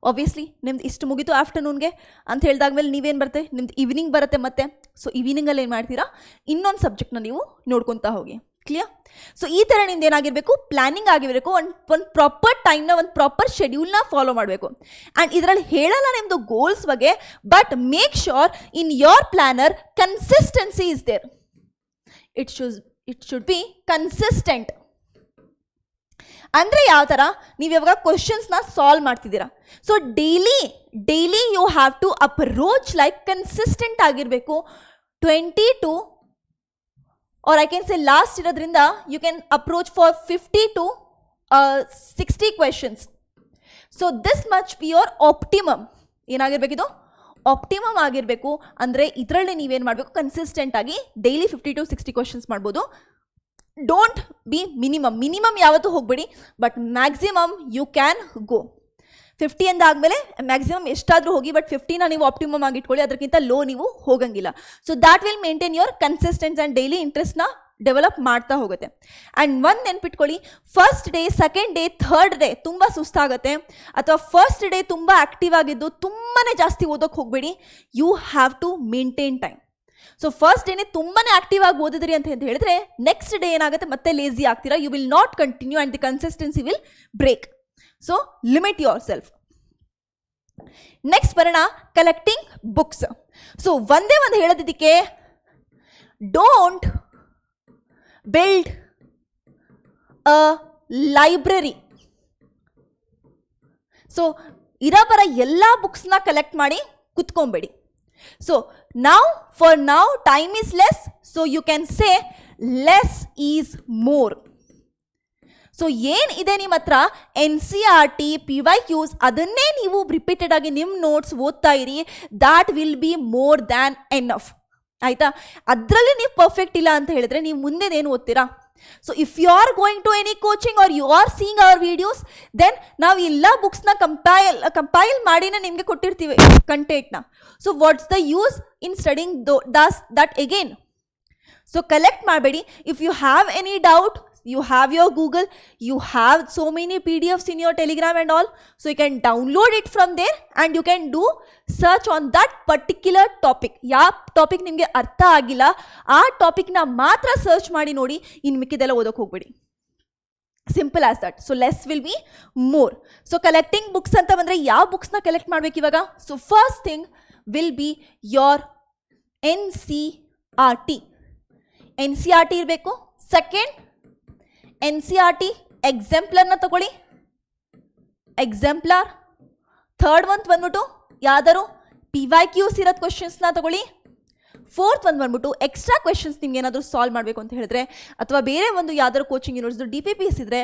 ಆಬ್ವಿಯಸ್ಲಿ ನಿಮ್ದು ಇಷ್ಟು ಮುಗಿತು ಆಫ್ಟರ್ನೂನ್ಗೆ ಅಂತ ಹೇಳಿದಾದ್ಮೇಲೆ ನೀವೇನು ಬರುತ್ತೆ, ನಿಮ್ದು ಈವ್ನಿಂಗ್ ಬರುತ್ತೆ ಮತ್ತೆ. ಸೊ ಈವ್ನಿಂಗಲ್ಲಿ ಏನು ಮಾಡ್ತೀರಾ, ಇನ್ನೊಂದು ಸಬ್ಜೆಕ್ಟ್ನ ನೀವು ನೋಡ್ಕೊತಾ ಹೋಗಿ. ಕ್ಲಿಯರ್? ಸೊ ಈ ಥರ ನಿಮ್ದು ಏನಾಗಿರಬೇಕು, ಪ್ಲಾನಿಂಗ್ ಆಗಿರಬೇಕು. ಒಂದು ಪ್ರಾಪರ್ ಟೈಮ್ನ, ಒಂದು ಪ್ರಾಪರ್ ಶೆಡ್ಯೂಲ್ನ ಫಾಲೋ ಮಾಡಬೇಕು. ಆ್ಯಂಡ್ ಇದರಲ್ಲಿ ಹೇಳಲ್ಲ ನಿಮ್ಮದು ಗೋಲ್ಸ್ ಬಗ್ಗೆ, but make sure in your planner consistency is there. It should be consistent. ಅಂದರೆ ಯಾವ ಥರ, ನೀವು ಯಾವಾಗ ಕ್ವಶನ್ಸ್ನ ಸಾಲ್ವ್ ಮಾಡ್ತಿದ್ದೀರಾ, so daily you have to approach like consistent ಆಗಿರಬೇಕು. 20 to or I can say last ಇರೋದ್ರಿಂದ you can approach for 50 to 60 questions. So this much be your optimum. ಏನಾಗಿರ್ಬೇಕಿದು, ಆಪ್ಟಿಮಮ್ ಆಗಿರಬೇಕು. ಅಂದರೆ ಇದರಲ್ಲಿ ನೀವೇನು ಮಾಡಬೇಕು, ಕನ್ಸಿಸ್ಟೆಂಟ್ ಆಗಿ ಡೈಲಿ 50 to 60 ಕ್ವೆಶನ್ಸ್ ಮಾಡ್ಬೋದು. ಡೋಂಟ್ ಬಿ ಮಿನಿಮಮ್ ಯಾವತ್ತೂ ಹೋಗಬೇಡಿ, but maximum you can go 50 ಅಂದಾದಮೇಲೆ ಮ್ಯಾಕ್ಸಿಮಮ್ ಎಷ್ಟಾದರೂ ಹೋಗಿ, ಬಟ್ 50ನ ನೀವು ಆಪ್ಟಿಮಮ್ ಆಗಿ ಇಟ್ಕೊಳ್ಳಿ, ಅದಕ್ಕಿಂತ ಲೋ ನೀವು ಹೋಗಂಗಿಲ್ಲ. So that will maintain your consistency and daily ಇಂಟ್ರೆಸ್ಟ್ನ ಡೆವಲಪ್ ಮಾಡ್ತಾ ಹೋಗುತ್ತೆ. ಆ್ಯಂಡ್ ಒಂದು ನೆನ್ಪಿಟ್ಕೊಳ್ಳಿ, first day, second day, third day ತುಂಬ ಸುಸ್ತಾಗುತ್ತೆ, ಅಥವಾ ಫಸ್ಟ್ ಡೇ ತುಂಬ ಆ್ಯಕ್ಟಿವ್ ಆಗಿದ್ದು ತುಂಬಾ ಜಾಸ್ತಿ ಓದೋಕ್ಕೆ ಹೋಗಬೇಡಿ. You have to maintain time. So first ಡೇನೇ ತುಂಬಾ ಆ್ಯಕ್ಟಿವ್ ಆಗಿ ಓದಿದ್ರಿ ಅಂತ ಹೇಳಿದ್ರೆ ನೆಕ್ಸ್ಟ್ ಡೇ ಏನಾಗುತ್ತೆ, ಮತ್ತೆ ಲೇಸಿ ಆಗ್ತೀರಾ. You will not continue and the consistency will break. So limit yourself. Next ಬರೋಣ ಕಲೆಕ್ಟಿಂಗ್ ಬುಕ್ಸ್. ಸೊ ಒಂದೇ ಒಂದು ಹೇಳೋದಿದ್ದಕ್ಕೆ, don't build a library. So ಇರೋಬರ ಎಲ್ಲ ಬುಕ್ಸ್ನ ಕಲೆಕ್ಟ್ ಮಾಡಿ ಕುತ್ಕೊಂಬೇಡಿ. So for now time is less, so you can say less is more. So ಏನಿದೆ ನಿಮ್ಮ ಹತ್ರ NCERT PYQs ಅದನ್ನೇ ನೀವು ರಿಪೀಟೆಡ್ ಆಗಿ ನಿಮ್ಮ ನೋಟ್ಸ್ ಓದ್ತಾ ಇರಿ. That will be more than enough. ಆಯಿತಾ? ಅದರಲ್ಲಿ ನೀವು ಪರ್ಫೆಕ್ಟ್ ಇಲ್ಲ ಅಂತ ಹೇಳಿದ್ರೆ ನೀವು ಮುಂದೆನೇನು ಓದ್ತೀರಾ? So if you are going to any coaching or you are seeing our videos, then ನಾವು ಎಲ್ಲ ಬುಕ್ಸ್ನ ಕಂಪೈಲ್ ಮಾಡಿನೇ ನಿಮಗೆ ಕೊಟ್ಟಿರ್ತೀವಿ ಕಂಟೆಂಟ್ನ. So what's the use in studying that again? So collect ಮಾಡಬೇಡಿ. If you have any doubt, you have your Google, you have so many PDFs in your Telegram and all, so you can download it from there and you can do search on that particular topic. ಯಾವ ಟಾಪಿಕ್ ನಿಮಗೆ ಅರ್ಥ ಆಗಿಲ್ಲ ಆ ಟಾಪಿಕ್ನ ಮಾತ್ರ ಸರ್ಚ್ ಮಾಡಿ ನೋಡಿ, ಇನ್ನು ಮಿಕ್ಕಿದೆಲ್ಲ ಓದೋಕೆ ಹೋಗ್ಬೇಡಿ. Simple as that. So less will be more. So collecting books ಅಂತ ಬಂದರೆ ಯಾವ ಬುಕ್ಸ್ನ ಕಲೆಕ್ಟ್ ಮಾಡಬೇಕು ಇವಾಗ? So first thing will be your NCERT. NCERT ಇರಬೇಕು. ಸೆಕೆಂಡ್ NCERT ಎಕ್ಸಾಂಪ್ಲರ್ನ ತಗೊಳ್ಳಿ, ಎಕ್ಸಾಂಪ್ಲರ್. ಥರ್ಡ್ ಒಂದು ಬಂದ್ಬಿಟ್ಟು ಯಾವ್ದಾರು PYQs ಇರೋದು ಕ್ವಶನ್ಸ್ನ ತಗೊಳ್ಳಿ. ಫೋರ್ತ್ ಒಂದು ಬಂದ್ಬಿಟ್ಟು ಎಕ್ಸ್ಟ್ರಾ ಕ್ವೆಶನ್ಸ್ ನಿಮ್ಗೆ ಏನಾದರೂ ಸಾಲ್ವ್ ಮಾಡಬೇಕು ಅಂತ ಹೇಳಿದ್ರೆ, ಅಥವಾ ಬೇರೆ ಒಂದು ಯಾವ್ದಾದ್ರು ಕೋಚಿಂಗ್ ಯೂನಿವರ್ಸಿಟಿ DPPs ಇದ್ದರೆ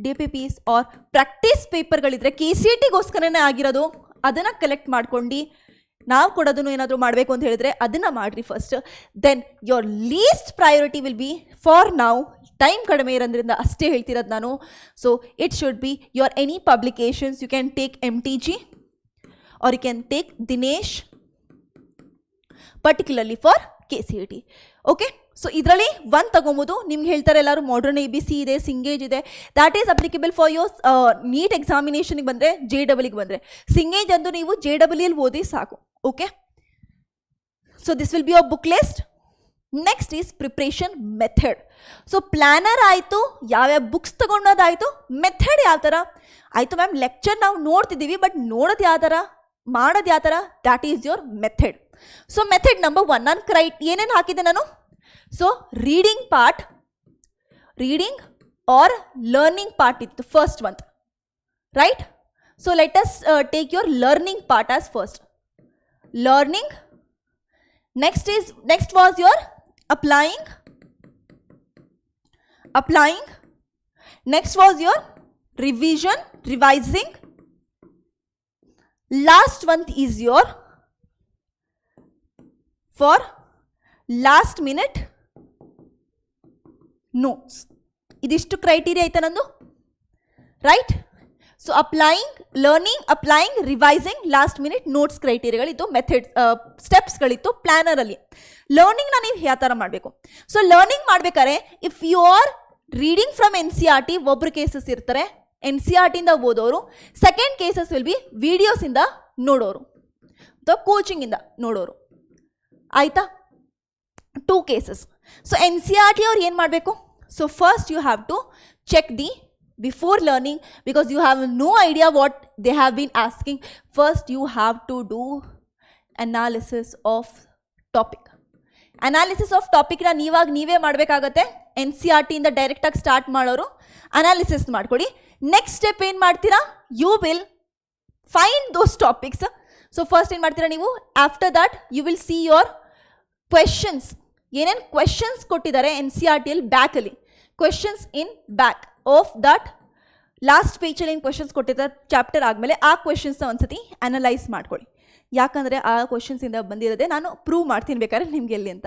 DPPs ಆರ್ ಪ್ರಾಕ್ಟೀಸ್ ಪೇಪರ್ಗಳಿದ್ರೆ KCETಗೋಸ್ಕರನೇ ಆಗಿರೋದು, ಅದನ್ನು ಕಲೆಕ್ಟ್ ಮಾಡ್ಕೊಂಡು ನಾವು ಕೊಡೋದನ್ನು ಏನಾದರೂ ಮಾಡಬೇಕು ಅಂತ ಹೇಳಿದ್ರೆ ಅದನ್ನು ಮಾಡಿರಿ first. Then your least priority will be for ನಾವು. ಟೈಮ್ ಕಡಿಮೆ ಇರೋದ್ರಿಂದ ಅಷ್ಟೇ ಹೇಳ್ತಿರೋದು ನಾನು. So it should be your any publications. You can take MTG or you can take Dinesh, particularly for KCET. Okay? So ಇದರಲ್ಲಿ ಒಂದು ತಗೊಬೋದು. ನಿಮ್ಗೆ ಹೇಳ್ತಾರೆ ಎಲ್ಲರೂ ಮಾಡರ್ನ್ ABC ಇದೆ, ಸಿಂಗೇಜ್ ಇದೆ. That is applicable for your NEET ಎಕ್ಸಾಮಿನೇಷನ್ಗೆ ಬಂದರೆ, JEEಗೆ ಬಂದರೆ. ಸಿಂಗೇಜ್ ಅಂದು ನೀವು JEEಯಲ್ಲಿ ಓದಿ ಸಾಕು. Okay? So this will be your book list. Next is preparation method. So planner ಆಯಿತು, ಯಾವ್ಯಾವ ಬುಕ್ಸ್ ತಗೊಂಡೋದಾಯಿತು, ಮೆಥಡ್ ಯಾವ ಥರ ಆಯಿತು ಮ್ಯಾಮ್. ಲೆಕ್ಚರ್ ನಾವು ನೋಡ್ತಿದ್ದೀವಿ, ಬಟ್ ನೋಡೋದು ಯಾವ ಥರ, ಮಾಡೋದು ಯಾವ ಥರ, that is your method. So method number 1 ನಾನು ಏನೇನು ಹಾಕಿದ್ದೆ ನಾನು? So reading part, reading or learning part ಇತ್ತು first one, right? So let us take your learning part as first. Learning. next was your applying. Next was your revising. Last one is your for last minute notes. ಇದಿಷ್ಟು ಕ್ರೈಟೀರಿಯಾ ಐತೆ ನಂದು, right? So learning applying revising last minute notes ಕ್ರೈಟೀರಿಯಾಗಳಿತ್ತು, ಮೆಥಡ್ಸ್ ಸ್ಟೆಪ್ಸ್ಗಳಿತ್ತು ಪ್ಲಾನರಲ್ಲಿ. ಲರ್ನಿಂಗ್ನ ನೀವು ಯಾವ ಥರ ಮಾಡಬೇಕು? ಸೊ ಲರ್ನಿಂಗ್ ಮಾಡ್ಬೇಕಾದ್ರೆ if you are reading from NCERT, ಒಬ್ರು ಕೇಸಸ್ ಇರ್ತಾರೆ NCERT ಇಂದ ಓದೋರು, ಸೆಕೆಂಡ್ ಕೇಸಸ್ ವಿಲ್ ಬಿ ವಿಡಿಯೋಸಿಂದ ನೋಡೋರು ಅಥವಾ ಕೋಚಿಂಗಿಂದ ನೋಡೋರು. ಆಯಿತಾ? 2 ಕೇಸಸ್. ಸೊ NCERT ಅವ್ರು ಏನು ಮಾಡಬೇಕು? So first you have to check the before learning, because you have no idea what they have been asking. First you have to do analysis of topic. Analysis of topic na ನೀವೇ ಮಾಡಬೇಕಾಗತ್ತೆ. NCERT ಇಂದ ಡೈರೆಕ್ಟ್ ಆಗಿ ಸ್ಟಾರ್ಟ್ ಮಾಡೋರು ಅನಾಲಿಸಿಸ್ ಮಾಡ್ಕೊಳ್ಳಿ. ನೆಕ್ಸ್ಟ್ ಸ್ಟೆಪ್ ಏನು ಮಾಡ್ತೀರಾ? You will find those topics. So first ಏನು ಮಾಡ್ತೀರಾ ನೀವು? After that you will see your questions. ಏನೇನು ಕ್ವೆಶನ್ಸ್ ಕೊಟ್ಟಿದ್ದಾರೆ NCERT ಅಲ್ಲಿ ಬ್ಯಾಕಲ್ಲಿ, questions in back of that last ಪೇಜಲ್ಲಿ ಏನು ಕ್ವೆಶನ್ಸ್ ಕೊಟ್ಟಿದ್ದಾರೆ ಚಾಪ್ಟರ್ ಆದಮೇಲೆ ಆ ಕ್ವೆಶನ್ಸ್ನ ಒಂದ್ಸತಿ ಅನಲೈಸ್ ಮಾಡ್ಕೊಳ್ಳಿ. ಯಾಕಂದರೆ ಆ ಕ್ವೆಶನ್ಸಿಂದ ಬಂದಿರೋದೆ ನಾನು ಪ್ರೂವ್ ಮಾಡ್ತೀನಿ ಬೇಕಾದ್ರೆ ನಿಮ್ಗೆ ಎಲ್ಲಿ ಅಂತ.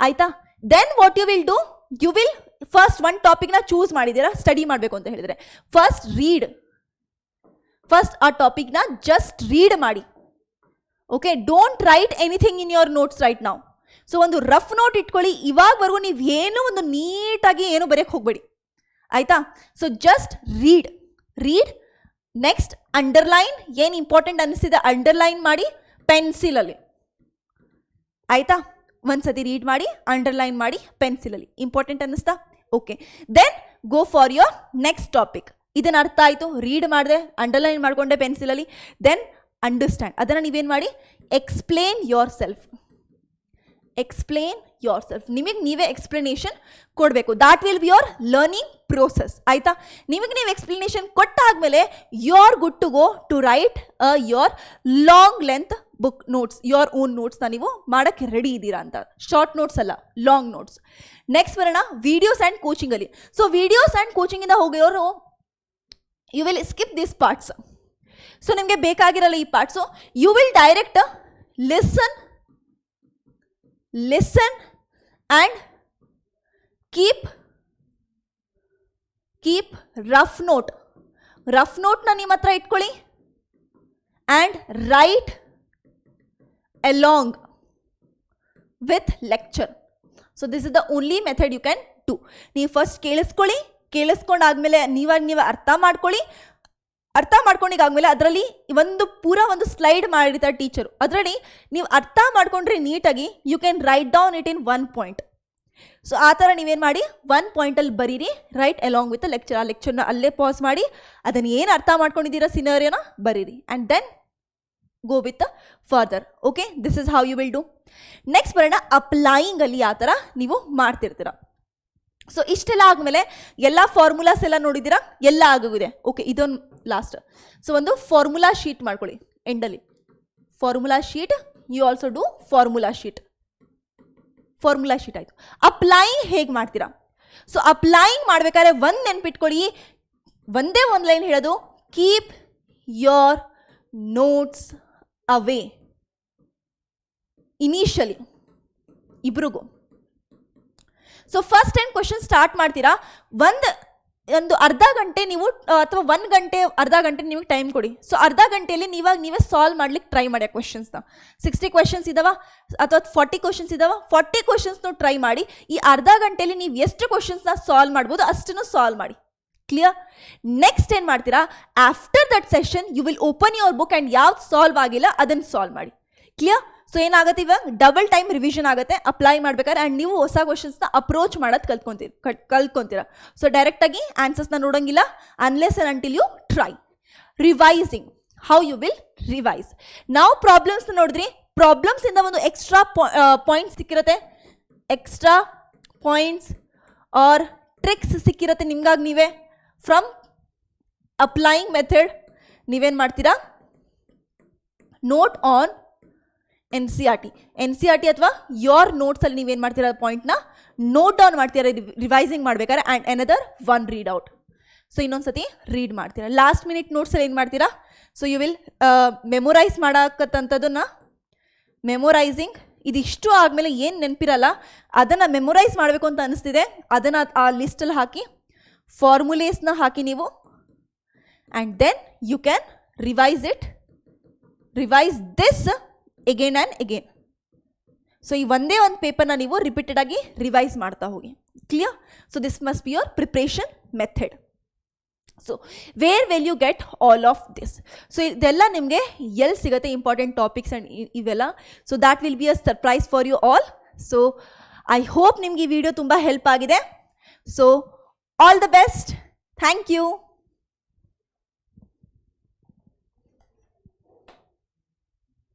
ಆಯಿತಾ? Then what you will do? You will first ಒಂದು ಟಾಪಿಕ್ನ ಚೂಸ್ ಮಾಡಿದ್ದೀರಾ ಸ್ಟಡಿ ಮಾಡಬೇಕು ಅಂತ ಹೇಳಿದರೆ, ಫಸ್ಟ್ ರೀಡ್. ಫಸ್ಟ್ ಆ ಟಾಪಿಕ್ನ ಜಸ್ಟ್ ರೀಡ್ ಮಾಡಿ. Okay, don't right anything in your notes right ನಾವು. ಸೊ ಒಂದು ರಫ್ ನೋಟ್ ಇಟ್ಕೊಳ್ಳಿ. ಇವಾಗವರೆಗೂ ನೀವು ಏನೂ ಒಂದು ನೀಟಾಗಿ ಏನು ಬರೆಯೋಕ್ಕೆ ಹೋಗಬೇಡಿ. ಆಯಿತಾ? So just read. Next underline. ಏನು ಇಂಪಾರ್ಟೆಂಟ್ ಅನ್ನಿಸ್ತಿದೆ ಅಂಡರ್ಲೈನ್ ಮಾಡಿ ಪೆನ್ಸಿಲಲ್ಲಿ. ಆಯಿತಾ? ಒಂದ್ಸತಿ ರೀಡ್ ಮಾಡಿ, ಅಂಡರ್ಲೈನ್ ಮಾಡಿ ಪೆನ್ಸಿಲಲ್ಲಿ. ಇಂಪಾರ್ಟೆಂಟ್ ಅನ್ನಿಸ್ತಾ? Okay, then go for your next topic. ಇದನ್ನು ಅರ್ಥ ಆಯಿತು, ರೀಡ್ ಮಾಡಿದೆ, ಅಂಡರ್ಲೈನ್ ಮಾಡಿಕೊಂಡೆ ಪೆನ್ಸಿಲಲ್ಲಿ. Then understand. ಅದನ್ನು ನೀವೇನು ಮಾಡಿ? Explain yourself. ನಿಮಗೆ ನೀವೇ ಎಕ್ಸ್ಪ್ಲನೇಷನ್ ಕೊಡಬೇಕು. That will be your learning process. ಆಯಿತಾ? ನಿಮಗೆ ನೀವು ಎಕ್ಸ್ಪ್ಲನೇಷನ್ ಕೊಟ್ಟಾದಮೇಲೆ you are good to go to write your long length book notes, your own ನೋಟ್ಸ್ನ ನೀವು ಮಾಡೋಕ್ಕೆ ರೆಡಿ ಇದ್ದೀರಾ ಅಂತ. ಶಾರ್ಟ್ ನೋಟ್ಸ್ ಅಲ್ಲ, ಲಾಂಗ್ ನೋಟ್ಸ್. ನೆಕ್ಸ್ಟ್ ಬರೋಣ ವಿಡಿಯೋಸ್ ಆ್ಯಂಡ್ ಕೋಚಿಂಗಲ್ಲಿ. ಸೊ ವಿಡಿಯೋಸ್ ಆ್ಯಂಡ್ ಕೋಚಿಂಗಿಂದ ಹೋಗಿರೋರು you will skip this parts. So ನಿಮಗೆ ಬೇಕಾಗಿರಲ್ಲ ಈ parts. You will direct listen and keep rough ನೋಟ್ನ ನಿಮ್ಮ ಹತ್ರ ಇಟ್ಕೊಳ್ಳಿ. And write along with lecture. So this is the only method you can do. ನೀವು ಫಸ್ಟ್ ಕೇಳಿಸ್ಕೊಂಡಾದ್ಮೇಲೆ ನೀವೇ ಅರ್ಥ ಮಾಡ್ಕೊಂಡಿಗಾದ್ಮೇಲೆ ಅದರಲ್ಲಿ ಒಂದು ಸ್ಲೈಡ್ ಮಾಡಿರ್ತಾರೆ ಟೀಚರು. ಅದರಲ್ಲಿ ನೀವು ಅರ್ಥ ಮಾಡ್ಕೊಂಡ್ರೆ ನೀಟಾಗಿ you can write down it in 1 point. So ಆ ಥರ ನೀವೇನು ಮಾಡಿ 1 ಪಾಯಿಂಟಲ್ಲಿ ಬರೀರಿ, ರೈಟ್ ಅಲಾಂಗ್ ವಿತ್ ಲೆಕ್ಚರ್. ಆ ಲೆಕ್ಚರ್ನ ಅಲ್ಲೇ ಪಾಸ್ ಮಾಡಿ ಅದನ್ನು ಏನು ಅರ್ಥ ಮಾಡ್ಕೊಂಡಿದ್ದೀರಾ ಸಿನಾರಿಯೋನ ಬರೀರಿ. And then go with further. Okay, this is how you will do. Next ಬರೋಣ ಅಪ್ಲೈಯಿಂಗಲ್ಲಿ ಯಾವ ಥರ ನೀವು ಮಾಡ್ತಿರ್ತೀರ. ಸೊ ಇಷ್ಟೆಲ್ಲ ಆದಮೇಲೆ ಎಲ್ಲ ಫಾರ್ಮುಲಾಸ್ ಎಲ್ಲ ನೋಡಿದ್ದೀರಾ, ಎಲ್ಲ ಆಗೋಗಿದೆ. ಓಕೆ, ಇದೊಂದು ಲಾಸ್ಟ್. ಸೊ ಒಂದು ಫಾರ್ಮುಲಾ ಶೀಟ್ ಮಾಡ್ಕೊಳ್ಳಿ ಎಂಡಲ್ಲಿ. Formula sheet, you also do formula sheet ಆಯಿತು. ಅಪ್ಲೈಯಿಂಗ್ ಹೇಗೆ ಮಾಡ್ತೀರಾ? ಸೊ ಅಪ್ಲೈಯಿಂಗ್ ಮಾಡಬೇಕಾದ್ರೆ ಒಂದು ನೆನ್ಪಿಟ್ಕೊಳ್ಳಿ, ಒಂದೇ ಒಂದು ಲೈನ್ ಹೇಳೋದು, keep your notes away. Initially ಇಬ್ರಿಗೂ. So first time question start ಮಾಡ್ತೀರಾ, ಒಂದು ಅರ್ಧ ಗಂಟೆ ನೀವು ಅಥವಾ 1 ಗಂಟೆ ಅರ್ಧ ಗಂಟೆ ನಿಮಗೆ ಟೈಮ್ ಕೊಡಿ. ಸೊ ಅರ್ಧ ಗಂಟೆಯಲ್ಲಿ ನೀವೇ ಸಾಲ್ವ್ ಮಾಡ್ಲಿಕ್ಕೆ ಟ್ರೈ ಮಾಡಿ. ಕ್ವಶನ್ಸ್ನ 60 ಕ್ವಶನ್ಸ್ ಇದಾವ ಅಥವಾ 40 ಕ್ವಶನ್ಸ್ ಇದಾವ, 40 ಕ್ವಶನ್ಸ್ನು ಟ್ರೈ ಮಾಡಿ. ಈ ಅರ್ಧ ಗಂಟೆಯಲ್ಲಿ ನೀವು ಎಷ್ಟು ಕ್ವಶನ್ಸ್ನ ಸಾಲ್ವ್ ಮಾಡ್ಬೋದು ಅಷ್ಟನ್ನು ಸಾಲ್ವ್ ಮಾಡಿ. ಕ್ಲಿಯರ್? ನೆಕ್ಸ್ಟ್ ಏನು ಮಾಡ್ತೀರಾ? After that session you will open your book and ಯಾವ್ದು ಸಾಲ್ವ್ ಆಗಿಲ್ಲ ಅದನ್ನು ಸಾಲ್ವ್ ಮಾಡಿ. ಕ್ಲಿಯರ್? ಸೊ ಏನಾಗುತ್ತೆ, ಇವಾಗ ಡಬಲ್ ಟೈಮ್ ರಿವಿಷನ್ ಆಗುತ್ತೆ ಅಪ್ಲೈ ಮಾಡ್ಬೇಕಾದ್ರೆ. ಆ್ಯಂಡ್ ನೀವು ಹೊಸ ಕ್ವಶನ್ಸ್ನ ಅಪ್ರೋಚ್ ಮಾಡೋದು ಕಲ್ತ್ಕೊಂತೀರಾ. ಸೊ ಡೈರೆಕ್ಟಾಗಿ ಆನ್ಸರ್ಸ್ನ ನೋಡೋಂಗಿಲ್ಲ unless and until you try. Revising, how you will revise. ನಾವು ಪ್ರಾಬ್ಲಮ್ಸ್ನ ನೋಡಿದ್ರಿ, ಪ್ರಾಬ್ಲಮ್ಸಿಂದ ಒಂದು ಎಕ್ಸ್ಟ್ರಾ ಪಾಯಿಂಟ್ಸ್ ಸಿಕ್ಕಿರುತ್ತೆ, ಎಕ್ಸ್ಟ್ರಾ ಪಾಯಿಂಟ್ಸ್ ಆರ್ ಟ್ರಿಕ್ಸ್ ಸಿಕ್ಕಿರುತ್ತೆ ನಿಮ್ಗಾಗಿ. ನೀವೇ ಫ್ರಮ್ ಅಪ್ಲೈಯಿಂಗ್ ಮೆಥಡ್ ನೀವೇನು ಮಾಡ್ತೀರಾ? ನೋಟ್ ಆನ್ NCERT ಅಥವಾ ಯೋರ್ ನೋಟ್ಸಲ್ಲಿ ನೀವೇನು ಮಾಡ್ತೀರಾ? ಪಾಯಿಂಟ್ನ ನೋಟ್ ಡೌನ್ ಮಾಡ್ತೀರಾ ರಿವೈಸಿಂಗ್ ಮಾಡ್ಬೇಕಾದ್ರೆ. And another 1 read out. So ಇನ್ನೊಂದು ಸತಿ ರೀಡ್ ಮಾಡ್ತೀರಾ. ಲಾಸ್ಟ್ ಮಿನಿಟ್ ನೋಟ್ಸಲ್ಲಿ ಏನು ಮಾಡ್ತೀರಾ? ಸೊ ಯು ವಿಲ್ ಮೆಮೊರೈಸ್ ಮಾಡೋಕ್ಕಂಥದ್ದನ್ನು ಮೆಮೊರೈಸಿಂಗ್. ಇದಿಷ್ಟು ಆದಮೇಲೆ ಏನು ನೆನಪಿರಲ್ಲ ಅದನ್ನು ಮೆಮೊರೈಸ್ ಮಾಡಬೇಕು ಅಂತ ಅನಿಸ್ತಿದೆ, ಅದನ್ನು ಆ ಲಿಸ್ಟಲ್ಲಿ ಹಾಕಿ ಫಾರ್ಮುಲೇಸ್ನ ಹಾಕಿ ನೀವು. and then you can revise this again and again. So ಈ ಒಂದೇ ಒಂದು ಪೇಪರ್ನ ನೀವು ರಿಪೀಟೆಡ್ ಆಗಿ ರಿವೈಸ್ ಮಾಡ್ತಾ ಹೋಗಿ. Clear? So this must be your preparation method. So where will you get all of this? So ಇದೆಲ್ಲ ನಿಮಗೆ ಎಲ್ಲಿ ಸಿಗುತ್ತೆ ಇಂಪಾರ್ಟೆಂಟ್ ಟಾಪಿಕ್ಸ್ ಆ್ಯಂಡ್ ಇವೆಲ್ಲ? So that will be a surprise for you all. So I hope ನಿಮ್ಗೆ ಈ ವಿಡಿಯೋ ತುಂಬ ಹೆಲ್ಪ್ ಆಗಿದೆ. So all the best. Thank you.